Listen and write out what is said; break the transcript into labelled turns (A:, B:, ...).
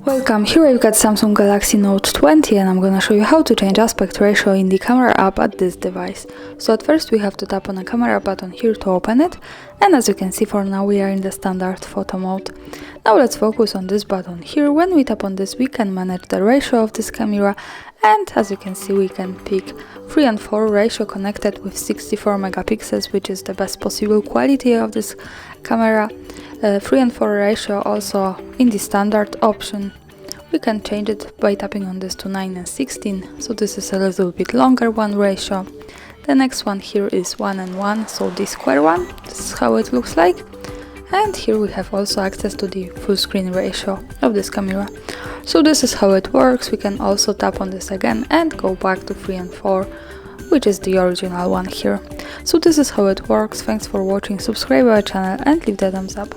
A: Welcome, here I've got Samsung Galaxy Note 20 and I'm gonna show you how to change aspect ratio in the camera app at this device. So at first we have to tap on the camera button here to open it, and as you can see for now we are in the standard photo mode. Now let's focus on this button here. When we tap on this we can manage the ratio of this camera, and as you can see we can pick 3:4 ratio connected with 64 megapixels, which is the best possible quality of this camera. 3:4 ratio also in the standard option. We can change it by tapping on this to 9:16, so this is a little bit longer one ratio. The next one here is 1:1, so the square one. This is how it looks like. And here we have also access to the full screen ratio of this camera. So this is how it works. We can also tap on this again and go back to 3:4, which is the original one here. So this is how it works. Thanks for watching, subscribe our channel and leave the thumbs up.